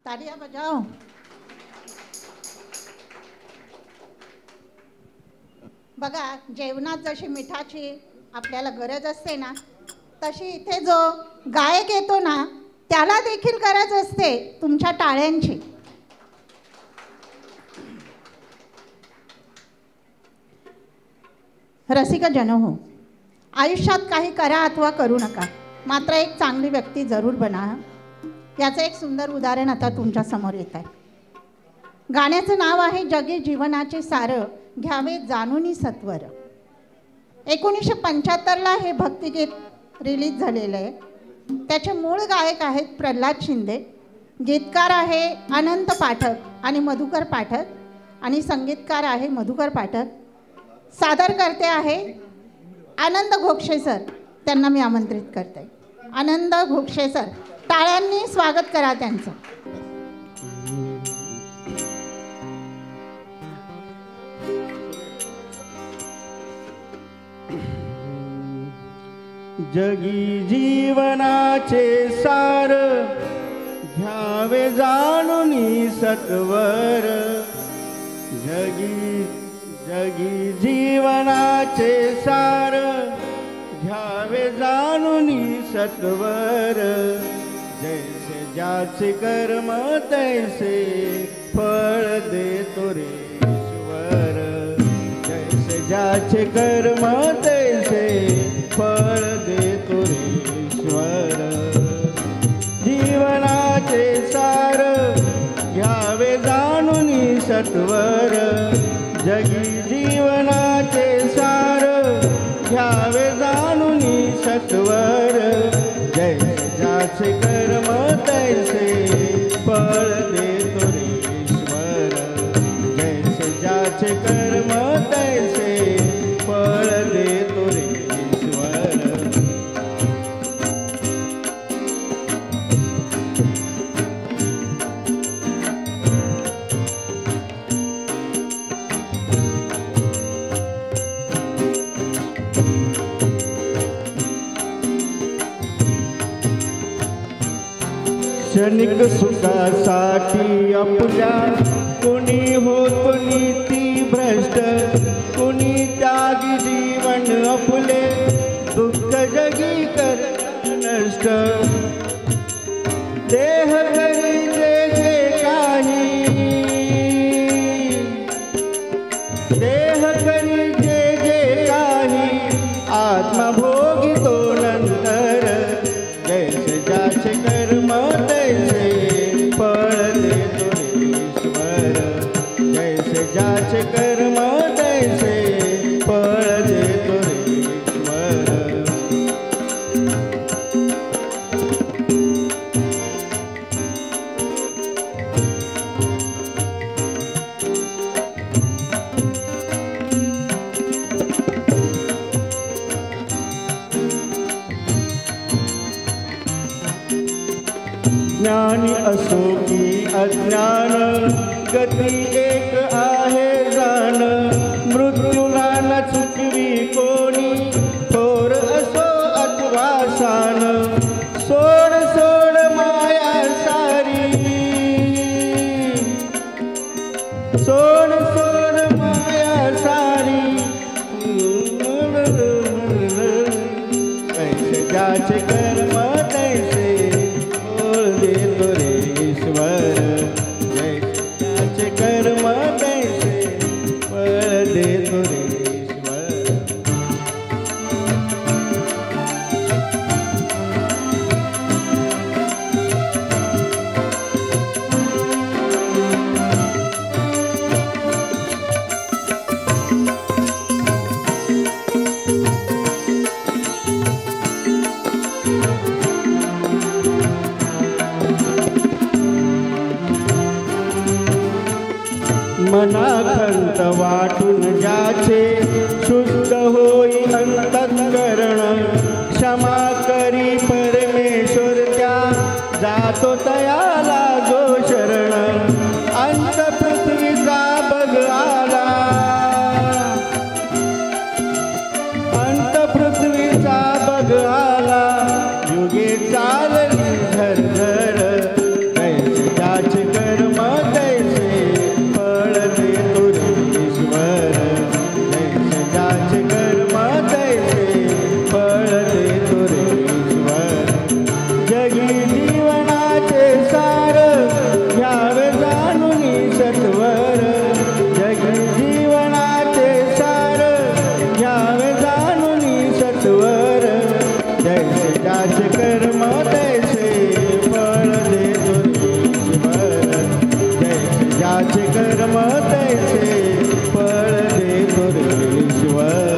तालिया बजाओ. बघा, जेवणात जशी मिठाची आपल्याला गरज असते ना, तशी इथे जो गायक येतो ना त्याला देखील गरज असते तुमच्या टाळ्यांची. रसिक जन हो, आयुष्यात काही करा अथवा करू नका, मात्र एक चांगली व्यक्ती जरूर बना. याचं एक सुंदर उदाहरण आता तुमच्या समोर येत आहे. गाण्याचं नाव आहे जगी जीवनाचे सार, घ्यावे जाणूनी सत्वर. 1975ला हे भक्तिगीत रिलीज झालेलं आहे. त्याचे मूळ गायक आहेत प्रल्हाद शिंदे, गीतकार आहे अनंत पाठक आणि मधुकर पाठक, आणि संगीतकार आहे मधुकर पाठक. सादर करते आहे आनंद घोगशे सर. त्यांना मी आमंत्रित करते. आनंद घोगशे सर, टाळ्यांनी स्वागत करा त्यांचं. जगी जीवनाचे सार, घ्यावे जाणूनी सत्वर. जगी जीवनाचे सार, घ्यावे जाणूनी सत्वर. जैसे ज्याचे कर्म तैसे फळ देतो रे ईश्वर. जैसे ज्याचे कर्म तैसे फळ देतो रे ईश्वर. जीवनाचे सार, घ्यावे जाणूनी सत्वर. जगी जीवनाचे सार, घ्यावे जाणूनी सत्वर. जैसे ज्याचे कर्म तैसे फळ देतो रे ईश्वर. जैसे ज्याचे कर्म तैसे फळ देतो रे ईश्वर. क्षणिक सुखासाठी आपल्या कोणी होतो नीती भ्रष्ट. कोणी त्यागी जीवन आपले दुःख जगी कर नष्ट. देह करी जे काही, देह करी जे काही, आत्मा भोगितो नंतर. जैसे ज्याचे कर्म तैसे फळ देतो रे ईश्वर. जैसे ज्याचे कर्म तैसे फळ देतो रे ईश्वर. ज्ञानी असो की अज्ञान, गती एक आहे जाण. मृत्यूला न चुकवी कोणी, थोर असो अथवा शान. सोड सोड माया सारी, सोड सोड माया सारी. कैसे ज्याचे कर्म तैसे देतो रे ईश्वर. जैसे कर्म तैसे फळ देतो रे ईश्वर. मनाखंत वाटून ज्याचे शुद्ध होई अंतःकरण. क्षमा करी परमेश्वर त्या, जातो तयाला जो शरण. अंत पृथ्वीचा बघ आला, अंत पृथ्वीचा बघ आला. युगे चालली झरझर. कैसे ज्याचे परमेश्वर